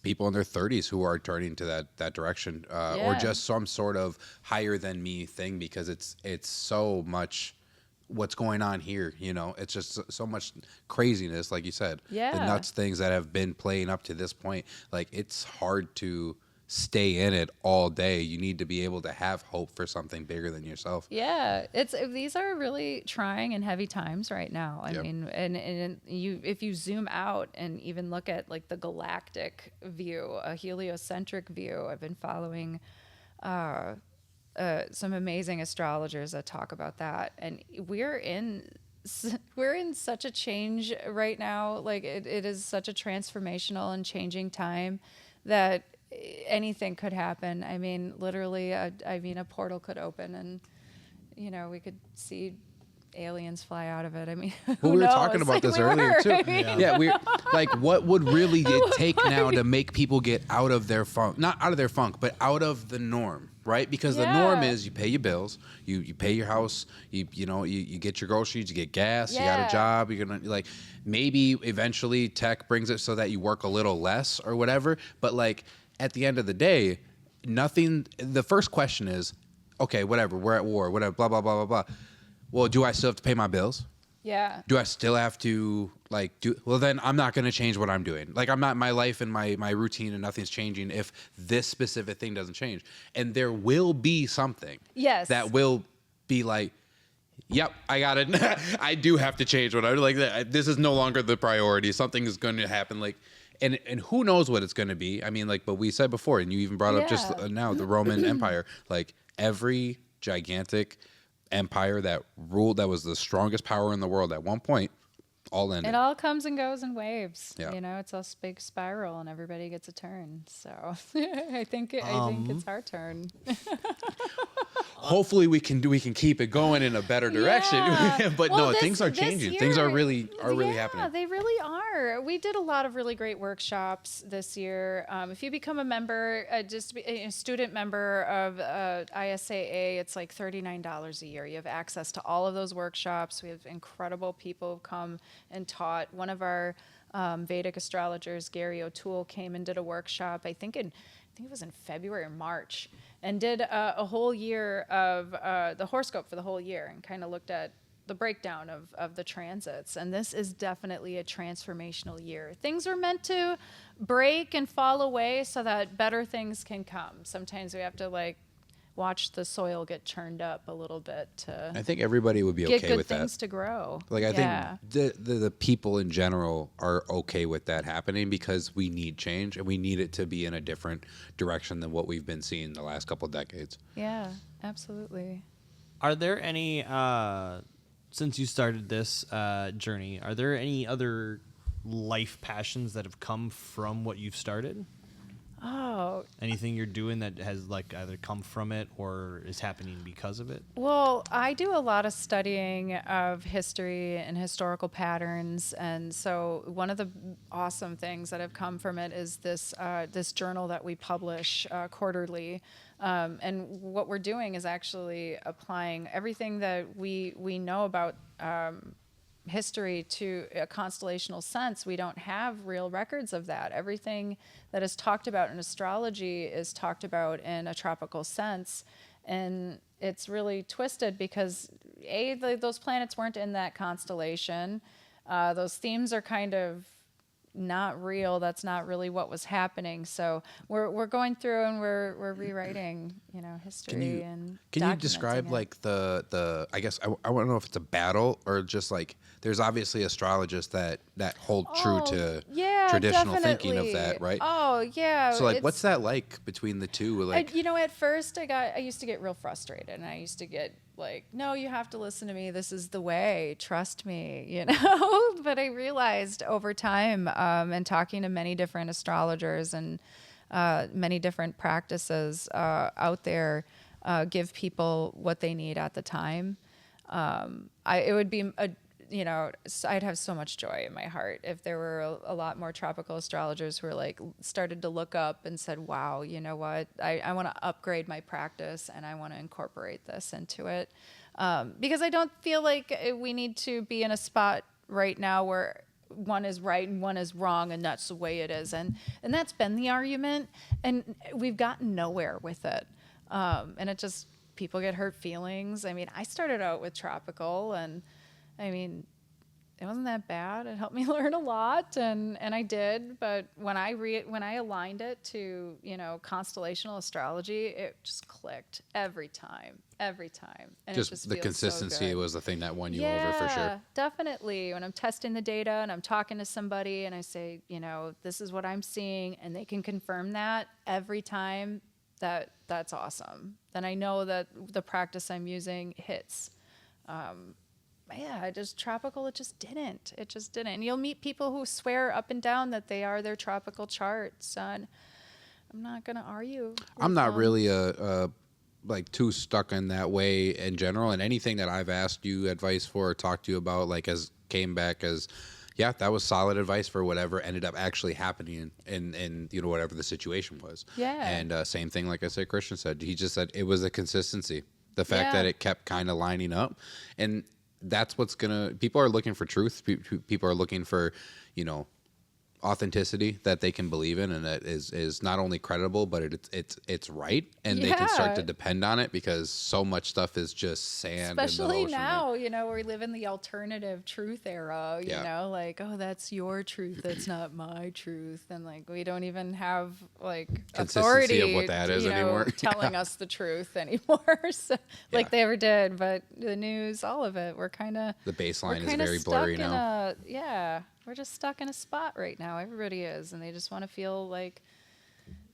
people in their 30s who are turning to that direction, or just some sort of higher than me thing, because it's so much what's going on here. It's just so much craziness, like you said. Yeah. The nuts things that have been playing up to this point. Like it's hard to stay in it all day. You need to be able to have hope for something bigger than yourself. Yeah, these are really trying and heavy times right now. I mean, and if you zoom out and even look at like the galactic view, a heliocentric view, I've been following some amazing astrologers that talk about that, and we're in such a change right now. Like it is such a transformational and changing time that anything could happen. I mean, literally, a portal could open, and we could see aliens fly out of it. I mean, well, we were talking about this earlier too. Yeah, we like, what would really it take now to make people get out of their funk? Not out of their funk, but out of the norm, right? Because the norm is you pay your bills, you pay your house, you get your groceries, you get gas, you got a job. You're gonna like maybe eventually tech brings it so that you work a little less or whatever. But like at the end of the day, nothing. The first question is, okay, whatever. We're at war. Whatever. Blah blah blah blah blah. Well, do I still have to pay my bills? Yeah. Do I still have to well, then I'm not going to change what I'm doing. Like I'm not, my life and my routine and nothing's changing if this specific thing doesn't change. And there will be something. Yes. That will be like, yep, I got it. I do have to change what I do. Like this is no longer the priority. Something is going to happen. Like, and who knows what it's going to be. I mean, like, but we said before, and you even brought up just now, the Roman Empire, like every gigantic empire that ruled, that was the strongest power in the world at one point, all ended. It all comes and goes in waves. Yeah. It's a big spiral, and everybody gets a turn. So I think it's our turn. Hopefully we can keep it going in a better direction. Yeah. But well, things are changing. Year, things are really happening. Yeah, they really are. We did a lot of really great workshops this year. If you become a member, just be a student member of ISAA, it's like $39 a year. You have access to all of those workshops. We have incredible people who come and taught. One of our Vedic astrologers, Gary O'Toole, came and did a workshop, I think it was in February or March, and did a whole year of the horoscope for the whole year, and kind of looked at the breakdown of the transits. And this is definitely a transformational year. Things are meant to break and fall away so that better things can come. Sometimes we have to watch the soil get churned up a little bit to I think everybody would be get okay good with things that. to grow. Like I think the people in general are okay with that happening, because we need change, and we need it to be in a different direction than what we've been seeing the last couple of decades. Yeah, absolutely. Are there any, since you started this journey, are there any other life passions that have come from what you've started? Oh. Anything you're doing that has either come from it or is happening because of it? Well, I do a lot of studying of history and historical patterns, and so one of the awesome things that have come from it is this journal that we publish quarterly. And what we're doing is actually applying everything that we know about history to a constellational sense, we don't have real records of that. Everything that is talked about in astrology is talked about in a tropical sense. And it's really twisted because those planets weren't in that constellation. Those themes are kind of not real. That's not really what was happening. So we're going through and we're rewriting, history and can you describe documenting it. like the I guess I want to know if it's a battle or just like there's obviously astrologists that hold true to traditional thinking of that, right? Oh yeah. So like, what's that like between the two? Like, at first I used to get real frustrated, and I used to get like, no, you have to listen to me. This is the way. Trust me, But I realized over time, and talking to many different astrologers and many different practices out there, give people what they need at the time. It would be I'd have so much joy in my heart if there were a lot more tropical astrologers who were like started to look up and said, wow, you know what, I want to upgrade my practice and I want to incorporate this into it. Because I don't feel like we need to be in a spot right now where one is right and one is wrong and that's the way it is. And that's been the argument, and we've gotten nowhere with it. And it just, people get hurt feelings. I mean, I started out with tropical, and I mean, it wasn't that bad. It helped me learn a lot, and I did. But when I aligned it to constellational astrology, it just clicked every time, and just it just the feels consistency so good. was the thing that won you over for sure. Yeah, definitely. When I'm testing the data and I'm talking to somebody and I say, this is what I'm seeing, and they can confirm that every time, that's awesome. Then I know that the practice I'm using hits. Tropical, it just didn't. And you'll meet people who swear up and down that they are their tropical charts. And I'm not going to argue. I'm not really like too stuck in that way in general. And anything that I've asked you advice for or talked to you about, like, as came back as, yeah, that was solid advice for whatever ended up actually happening in whatever the situation was. Yeah. And same thing, like I said, Christian said, he just said it was a consistency. The fact that it kept kind of lining up, and that's what's people are looking for truth. People are looking for, authenticity that they can believe in, and that is not only credible, but it's right, and they can start to depend on it, because so much stuff is just sand. Especially in the ocean. now, we live in the alternative truth era, like, oh, that's your truth, that's not my truth. And like, we don't even have like Consistency authority of what that is anymore. telling us the truth anymore. So, like they ever did, but the news, all of it, we're kind of, the baseline is very blurry now. We're just stuck in a spot right now. Everybody is, and they just want to feel like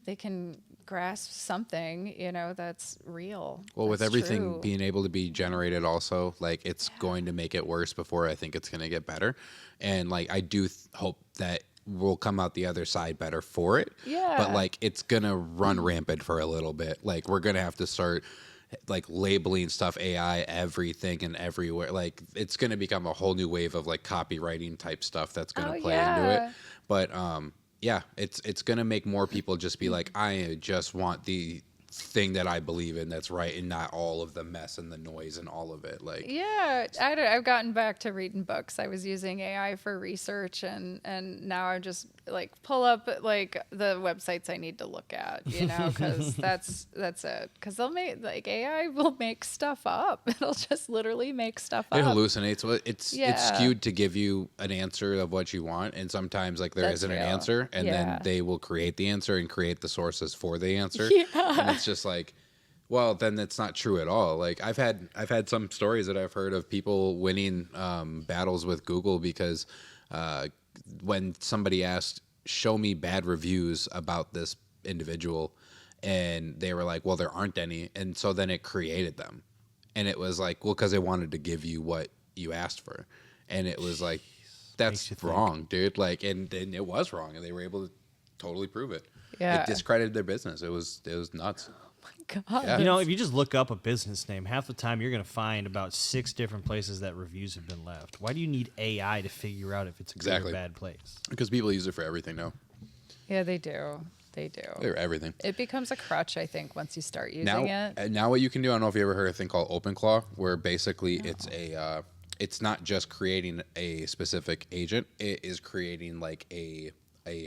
they can grasp something, that's real. Well, with that's everything true. being able to be generated also, like, it's going to make it worse before I think it's going to get better. And like, I do hope that we'll come out the other side better for it. Yeah. But like, it's going to run rampant for a little bit. Like, we're going to have to start like labeling stuff AI everything and everywhere. Like, it's going to become a whole new wave of like copywriting type stuff that's going to play into it. But it's going to make more people just be like, I just want the thing that I believe in that's right, and not all of the mess and the noise and all of it. Like, I've gotten back to reading books. I was using AI for research, and now I just like pull up like the websites I need to look at, because that's it. Because they'll make, like, AI will make stuff up. It'll just literally make stuff up. It hallucinates. It's skewed to give you an answer of what you want, and sometimes like there isn't an answer, and then they will create the answer and create the sources for the answer. And it's just like, well, then that's not true at all. Like, I've had some stories that I've heard of people winning battles with Google because when somebody asked, show me bad reviews about this individual, and they were like, well, there aren't any. And so then it created them. And it was like, well, because it wanted to give you what you asked for. And it was like, that's wrong, dude. Like, and it was wrong, and they were able to totally prove it. Yeah. It discredited their business. It was nuts. Oh my God. Yeah. If you just look up a business name, half the time you're going to find about 6 different places that reviews have been left. Why do you need AI to figure out if it's a good or bad place? Because people use it for everything now. Yeah, they do. They're everything. It becomes a crutch, I think, once you start using it. Now what you can do, I don't know if you ever heard of a thing called OpenClaw, where basically it's it's not just creating a specific agent. It is creating like a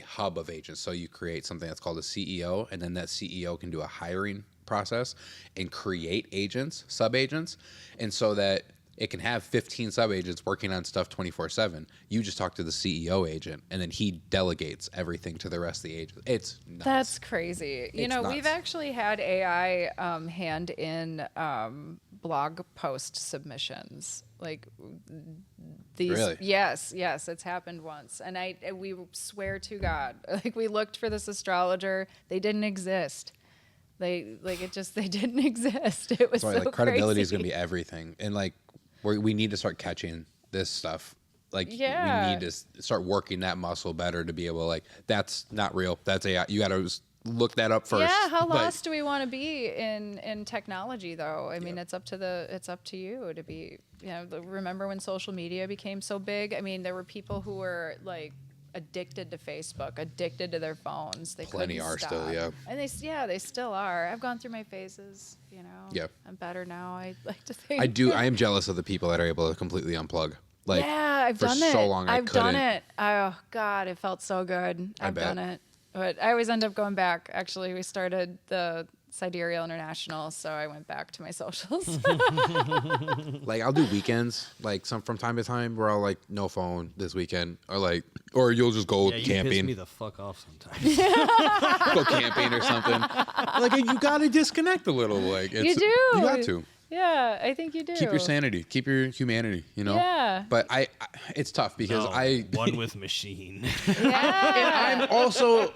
hub of agents. So you create something that's called a CEO, and then that CEO can do a hiring process and create agents, sub-agents, and so that it can have 15 sub-agents working on stuff 24/7. You just talk to the CEO agent, and then he delegates everything to the rest of the agents. It's nuts. That's crazy. You know, we've nuts. actually had AI hand in blog post submissions. Like these. Really? Yes, it's happened once, and we swear to God, like we looked for this astrologer, they didn't exist. They didn't exist. It was That's why so like credibility is crazy. going to be everything, and like we need to start catching this stuff. Like we need to start working that muscle better to be able to like, that's not real. That's AI. You got to look that up first. Yeah, how But lost do we want to be in technology though? I mean, it's up to you to be, you know, remember when social media became so big? I mean, there were people who were like addicted to Facebook, addicted to their phones. They Plenty couldn't are stop. still, yeah. And they still are. I've gone through my phases, you know. Yeah. I'm better now, I like to think. I am jealous of the people that are able to completely unplug. Like, yeah, I've for done it. so long I I've done couldn't. it. Oh God, it felt so good. I've bet. done it. But I always end up going back. Actually, we started the Sidereal International, so I went back to my socials. Like I'll do weekends, like from time to time, where I'll like no phone this weekend, or you'll just go Yeah, you piss camping, me the fuck off sometimes. go camping or something. Like you got to disconnect a little. Like You do. You got to Yeah, I think you do. keep your sanity, keep your humanity. You know. Yeah. But it's tough because No, one with machine. Yeah.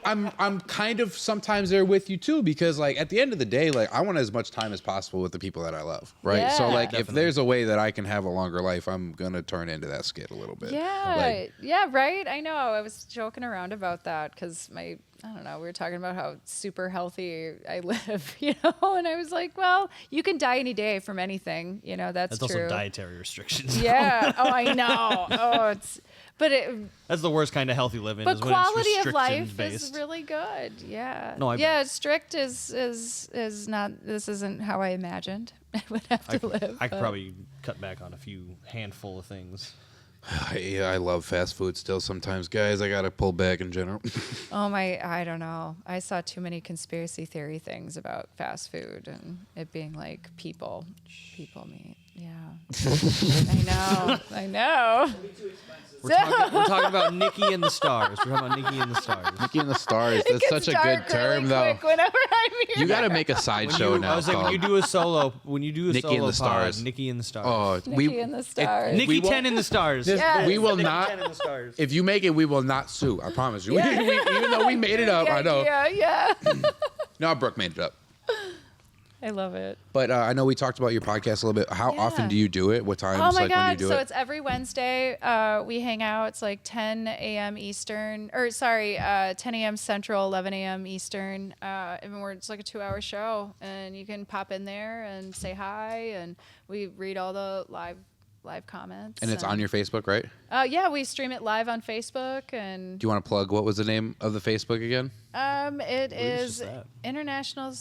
And I'm kind of sometimes there with you too, because like at the end of the day, like I want as much time as possible with the people that I love, right? So Yeah. like if Definitely. there's a way that I can have a longer life, I'm gonna turn into that skid a little bit. Yeah, Like, yeah, right. I know. I was joking around about that because I don't know, we were talking about how super healthy I live, you know, and I was like, well, you can die any day from anything, you know, that's That's true. also dietary restrictions. Yeah. Oh, I know. Oh, That's the worst kind of healthy living. but is when it's quality of life restrictions-based. is really good. Yeah. No, I yeah, strict is not. This isn't how I imagined I would have to live. I could but- probably cut back on a few handful of things. yeah, I love fast food still sometimes, guys. I gotta pull back in general. I don't know. I saw too many conspiracy theory things about fast food and it being like people meat. Yeah. I know. We're talking about Nikki and the Stars. We're talking about Nikki and the Stars. Nikki and the Stars. It That's gets such a dark good term, really though. quick whenever I'm here. You gotta make a sideshow now. I was like, when you called- do a solo, Nikki and solo the Stars. pod, Nikki and the Stars. Oh, Nikki and the Stars. Nikki we won't- 10 in the Stars. Yes. we will Nikki not. 10 in the Stars. If you make it, we will not sue. I promise you. Even though we made it up, I know. Yeah. No, Brooke made it up. I love it. But I know we talked about your podcast a little bit. How Yeah. often do you do it? What times? Oh my like when you God. do So it? it's every Wednesday. We hang out. It's like 10 a.m. Eastern, 10 a.m. Central, 11 a.m. Eastern. And it's like a 2-hour show. And you can pop in there and say hi. And we read all the live comments. And it's on your Facebook, right? Yeah, we stream it live on Facebook. And Do you want to plug what was the name of the Facebook again? it is just that? International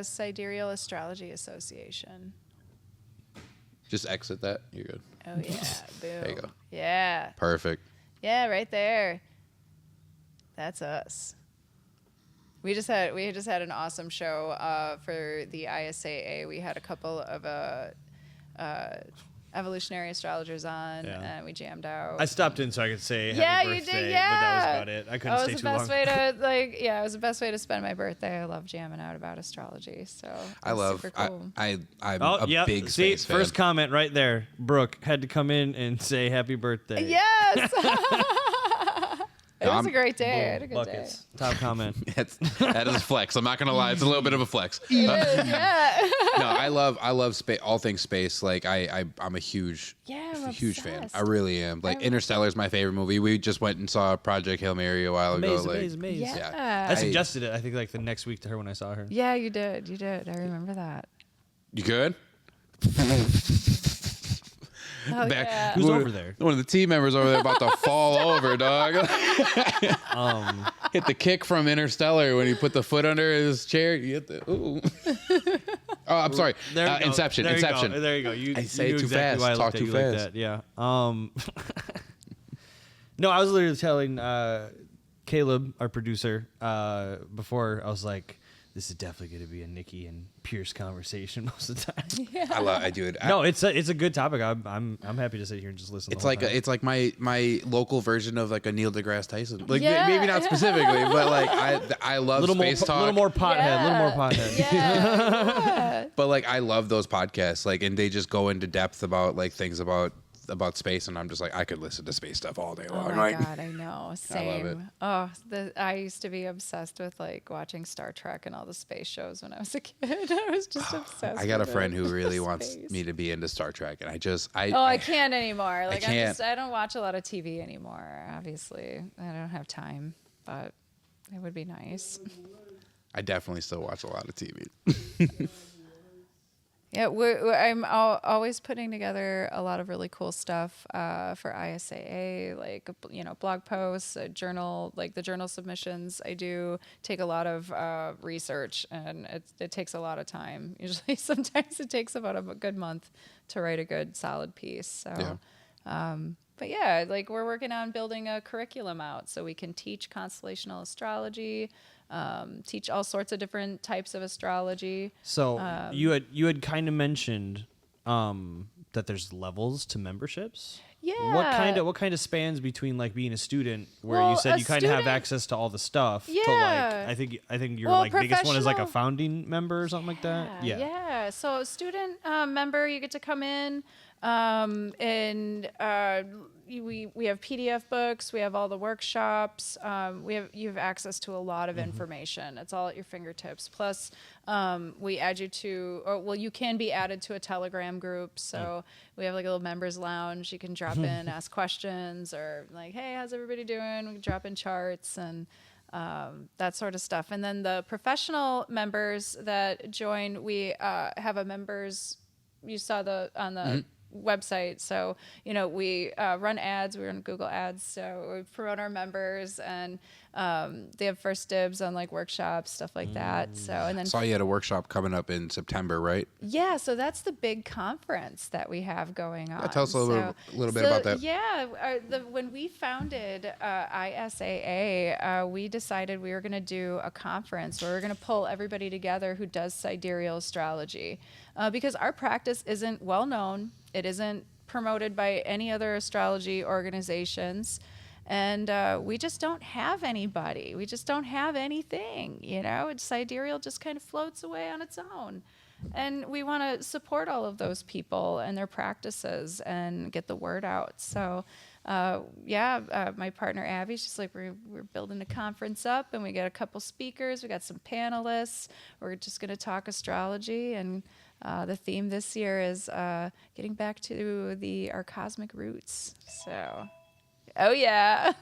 Sidereal Astrology Association. Just exit that. You're good. Oh, yeah. Boom. There you go. Yeah. Perfect. Yeah, right there. That's us. We just had an awesome show for the ISAA. We had a couple of evolutionary astrologers on, Yeah. and we jammed out. I stopped in so I could say Yeah, happy you birthday, did. but that was Yeah, about it. I couldn't stay was too the long. best way to it was the best way to spend my birthday. I love jamming out about astrology. So I it's love. super cool. I'm Oh, a yeah. big See, space fan. first comment right there. Brooke had to come in and say happy birthday. Yes. It No, was a I'm- great day. I had a good Buckets. Top comment. That is a flex. I'm not gonna lie. It's a little bit of a flex. day. Yeah. No, I love space. All things space. Like I'm a huge, Yeah, I'm huge fan. obsessed. I really am. Like I'm- Interstellar is my favorite movie. We just went and saw Project Hail Mary a while ago. Amazing, Like, Yeah. I suggested it, I think, like the next week to her when I saw her. Yeah, you did. I remember that. you good? Oh, Back- yeah. Who's one- over there? One of the team members over there about to fall over, dog. Hit the kick from Interstellar when he put the foot under his chair. You hit the ooh. Oh, I'm sorry. There you go. Inception. There you go. Inception. There you go. You, I say you it knew too exactly fast. why I Talk looked at too you fast. like that. Yeah. No, I was literally telling Caleb, our producer, before. I was like, "This is definitely going to be a Nikki and Pierce conversation most of the time." I do it. No, it's a good topic. I'm happy to sit here and just listen. It's the whole like time. it's like my local version of like a Neil deGrasse Tyson. Like Yeah. maybe not specifically, but like I love space talk. A little more pothead. A little more pothead. Yeah. But like I love those podcasts. Like and they just go into depth about like things about space, and I'm just like I could listen to space stuff all day Oh long. my Like, god, I know. Same. it. Oh, I used to be obsessed with like watching Star Trek and all the space shows when I was a kid. I was just obsessed. I got a with friend it. who really wants Space. me to be into Star Trek, and I can't anymore. Like can't. I don't watch a lot of TV anymore. Obviously, I don't have time, but it would be nice. I definitely still watch a lot of TV. Yeah, I'm always putting together a lot of really cool stuff for ISAA, like blog posts, a journal, like the journal submissions. I do take a lot of research, and it takes a lot of time. Usually, sometimes it takes about a good month to write a good, solid piece. So, but yeah, like we're working on building a curriculum out so we can teach constellational astrology. Teach all sorts of different types of astrology. So you had kind of mentioned that there's levels to memberships. Yeah. What kind of spans between like being a student where Well, you said a you kind of have student- access to all the stuff to Yeah. like I think your Well, like biggest one is like a professional- founding member or something like that. Yeah. So student member, you get to come in, and we have PDF books. We have all the workshops. You have access to a lot of information. It's all at your fingertips. Plus, we add you to, you can be added to a Telegram group. So we have like a little members lounge. You can drop in, ask questions, or like, hey, how's everybody doing? We can drop in charts and that sort of stuff. And then the professional members that join, we have a members. You saw on the website. So, we run ads. We run Google ads. So we promote our members, and they have first dibs on like workshops, stuff like that. So, and then Saw you had a workshop coming up in September, right? yeah, so that's the big conference that we have going on. Tell us a little bit about that. Yeah, when we founded ISAA, we decided we were going to do a conference where we're going to pull everybody together who does sidereal astrology, because our practice isn't well known. It isn't promoted by any other astrology organizations. And we just don't have anybody. We just don't have anything, Sidereal just kind of floats away on its own. And we want to support all of those people and their practices and get the word out. So, my partner Abby, she's like, we're building a conference up, and we got a couple speakers. We got some panelists. We're just going to talk astrology. And the theme this year is getting back to our cosmic roots. So... oh yeah.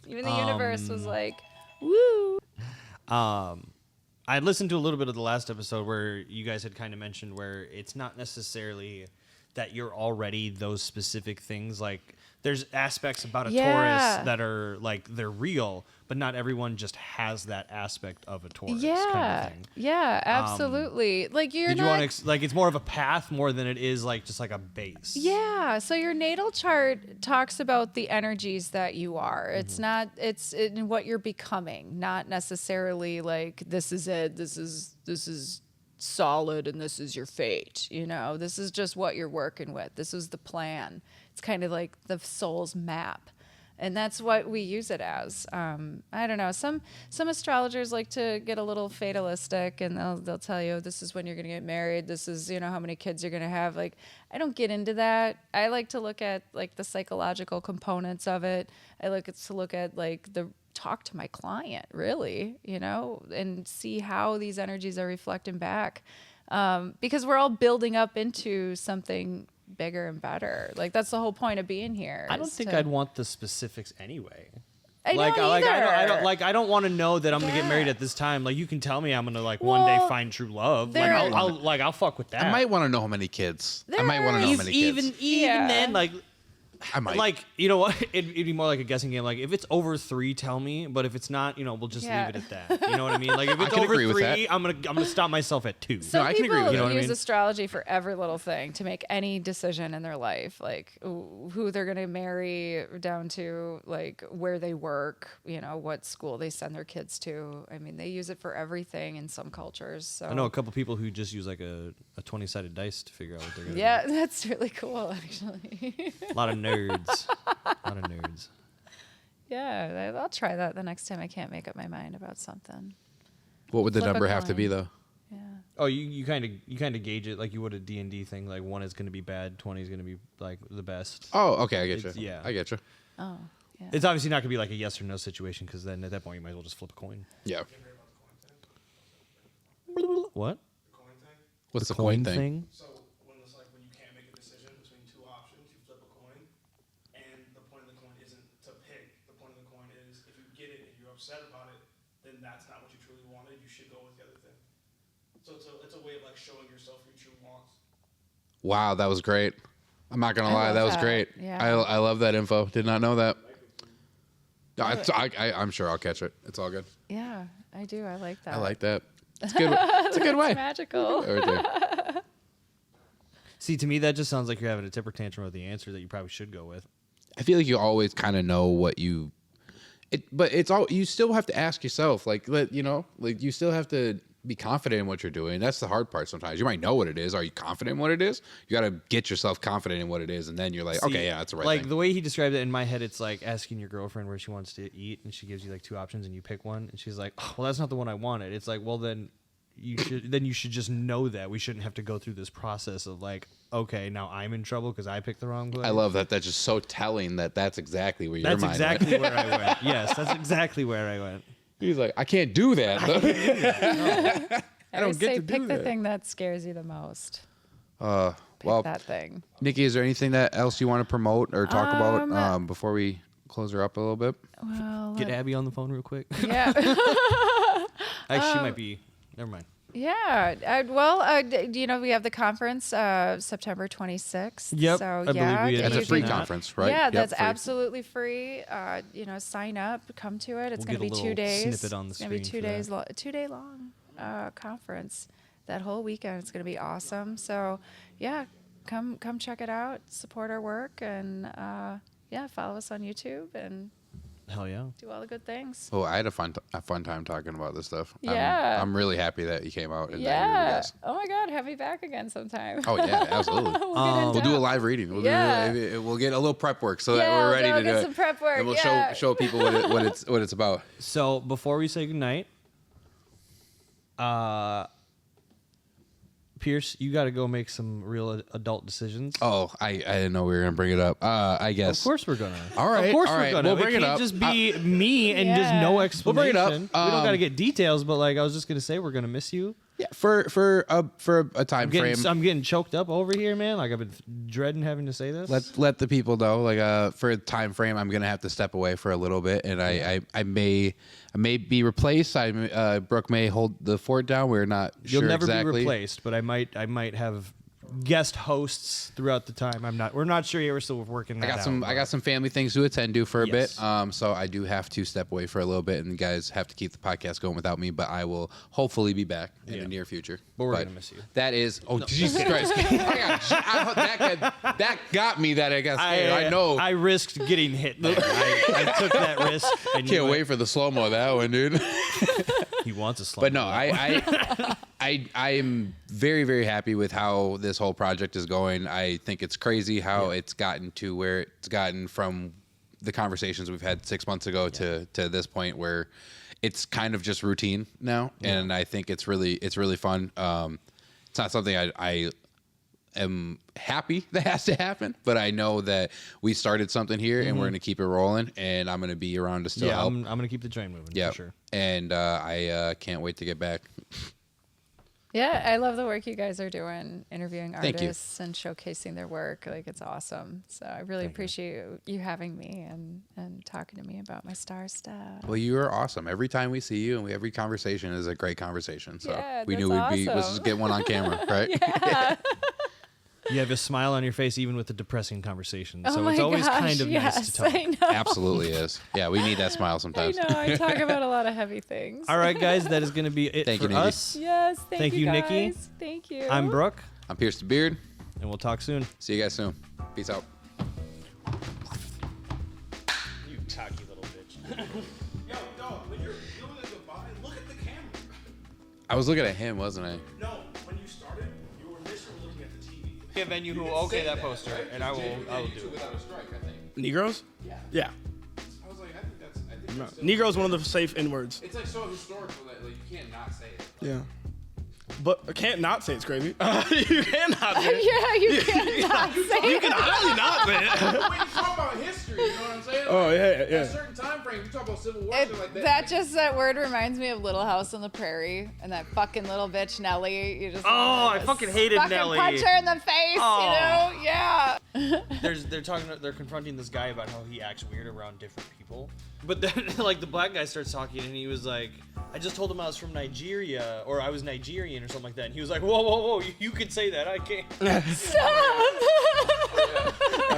Even the universe was like, woo. I listened to a little bit of the last episode where you guys had kind of mentioned where it's not necessarily that you're already those specific things. Like there's aspects about a Taurus that are like they're real, but not everyone just has that aspect of a Taurus kind of thing. Yeah, absolutely. Like you're Did not... you want to like it's more of a path more than it is like just like a base. Yeah, so your natal chart talks about the energies that you are. It's not, it's in what you're becoming, not necessarily like this is it, this is solid and this is your fate, This is just what you're working with. This is the plan. It's kind of like the soul's map. And that's what we use it as. I don't know. Some astrologers like to get a little fatalistic, and they'll tell you this is when you're going to get married. This is how many kids you're going to have. Like I don't get into that. I like to look at like the psychological components of it. I like to look at like talk to my client really, and see how these energies are reflecting back, because we're all building up into something bigger and better. Like that's the whole point of being here. I don't think I'd want the specifics anyway. I don't want to know that I'm gonna get married at this time. Like you can tell me I'm gonna one day find true love. Like I'll fuck with that. I might want to know how many kids. I might want to know how many kids. Even then, like I might. Like, you know what? It'd be more like a guessing game. Like, if it's over 3, tell me. But if it's not, we'll just Yeah. leave it at that. You know what I mean? Like, if it's can over agree with 3, I'm gonna stop myself at 2. Some I can people agree with you know what I use mean? astrology for every little thing to make any decision in their life, like who they're going to marry, down to like where they work, what school they send their kids to. I mean, they use it for everything in some cultures. So I know a couple people who just use like a 20-sided dice to figure out what they're gonna yeah, that's really cool, actually. do. A lot of nerds. Yeah, I'll try that the next time I can't make up my mind about something. What would the Flip a number have to be coin. though? Yeah. Oh, you kind of gauge it like you would a D&D thing. Like 1 is going to be bad, 20 is going to be like the best. Oh, okay, I get you. It's- yeah. I get you. Oh, yeah. It's obviously not going to be like a yes or no situation because then at that point you might as well just flip a coin. Yeah. What? What's the coin thing? So when it's like when you can't make a decision between 2 options, you flip a coin, and the point of the coin isn't to pick. The point of the coin is if you get it and you're upset about it, then that's not what you truly wanted. You should go with the other thing. So it's a way of like showing yourself your true wants. Wow, that was great. I'm not gonna I lie, love that was that. great. Yeah. I love that info. Did not know that. No, I'm sure I'll catch it. It's all good. Yeah, I do. I like that. I like that. It's good. It's a good way. It's magical. Right there. See, to me that just sounds like you're having a temper tantrum with the answer that you probably should go with. I feel like you always kind of know what you. But it's all you still have to ask yourself. Like you still have to be confident in what you're doing. That's the hard part. Sometimes you might know what it is. Are you confident in what it is? You got to get yourself confident in what it is, and then you're like, See, okay, yeah, that's the right like thing. the way he described it in my head, it's like asking your girlfriend where she wants to eat, and she gives you like 2 options, and you pick one, and she's like, oh, well, that's not the one I wanted. It's like, well, then you should just know that we shouldn't have to go through this process of like, okay, now I'm in trouble because I picked the wrong place. I love that. That's just so telling that that's exactly where your That's mind exactly went. where I went. Yes, that's exactly where I went. He's like, I can't do that. I don't always get say to do pick the that. thing that scares you the most. Pick well, that thing. Nikki, is there anything that else you want to promote or talk about before we close her up a little bit? Well, Get Abby on the phone real quick. yeah. Actually, she might be. Never mind. Yeah. We have the conference September 26th. Yep, So, I believe yeah. we had That's a mentioned free that. conference, right? Yeah, Yep, that's free. absolutely free. Sign up, come to it. It's We'll going to get a be 2 little days. snippet on the It's going to be screen 2 for days, that. 2 day long conference. That whole weekend, it's going to be awesome. So, yeah, come check it out. Support our work, and follow us on YouTube and Hell yeah. do all the good things. Oh, I had a fun time talking about this stuff. Yeah. I'm really happy that you came out. And that you were Yeah. with us. Oh my God, have me back again sometime. Oh yeah, absolutely. We'll We'll do a live reading. We'll we'll get a little prep work so that Yeah, we're ready we'll to get do some it. prep work, And we'll yeah. show people what it's about. So before we say goodnight, Pierce, you got to go make some real adult decisions. Oh, I didn't know we were gonna bring it up. I guess. Of course we're gonna. All right, Of course all we're right. gonna. We'll bring it can't up. just be me and just Yeah. no We'll explanation. bring it up. We don't got to get details, but like I was just gonna say, we're gonna miss you. Yeah, for a time frame. I'm getting choked up over here, man. Like I've been dreading having to say this. Let the people know. Like for a time frame, I'm gonna have to step away for a little bit, and I may be replaced. Brooke may hold the fort down. We're not You'll sure never exactly. be replaced, but I might have guest hosts throughout the time. We're not sure yet. We're still working that out. I got some family things to attend to for a Yes. bit. So I do have to step away for a little bit, and you guys have to keep the podcast going without me. But I will hopefully be back in Yeah. the near future. But we're gonna miss you. That is. Oh Jesus Christ! that got me. That I guess. I know. I risked getting hit. There. I took that risk. And Can't wait for the slow mo of that one, dude. He wants a slow. But no, I am very, very happy with how this whole project is going. I think it's crazy how it's gotten to where it's gotten from the conversations we've had 6 months ago to this point where it's kind of just routine now, and I think it's really fun. It's not something I am happy that has to happen, but I know that we started something here, and we're going to keep it rolling, and I'm going to be around to still help. I'm gonna keep the train moving. Yeah, For sure. and I can't wait to get back. Yeah, I love the work you guys are doing, interviewing Thank you. artists and showcasing their work. Like, it's awesome. So I really appreciate you having me and talking to me about my star stuff. Well, you are awesome. Every time we see you and every conversation is a great conversation. So Yeah, we that's knew let's awesome. just get one on camera, right? Yeah. You have a smile on your face even with the depressing conversation. Oh So my it's always gosh, kind of yes, nice to talk. I know. Absolutely is. Yeah, we need that smile I sometimes. know. I talk about a lot of heavy things. All right, guys, that is going to be it Thank for you, Niki. us. Yes. Thank you, you, guys. Niki. Thank you. I'm Brooke, I'm PiersDaBeard. and we'll talk soon. See you guys soon. Peace out. You cocky little bitch. Yo, dog, when you're doing a goodbye, look at the camera. I was looking at him, wasn't I? No, when you started, you were initially looking at the TV. A venue who okay that poster, and I will do it. without a strike, I think. Negroes? Yeah. I was like, I think that's. No. Negro's one of the safe N words. It's like so historical that you can't not say it. Yeah. But I can't not say it's crazy. You cannot say it. Yeah, you cannot say You can highly not say it. When you talk about history, you know what I'm saying? Oh, yeah, yeah. At certain time frames, you talk about Civil War, It, shit like that word reminds me of Little House on the Prairie and that fucking little bitch Nellie. You just Oh, wanna I fucking hated fucking Nellie. punch her in the face, Oh. you know? Yeah. They're confronting this guy about how he acts weird around different people. But then like the black guy starts talking and he was like, I just told him I was from Nigeria or I was Nigerian or something like that. And he was like, whoa, you can say that. I can't.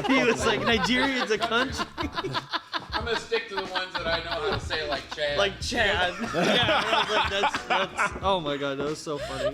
He was like, Nigeria's a country. I'm gonna stick to the ones that I know how to say, like Chad. Like Chad. Yeah, I was like, that's oh my god, that was so funny.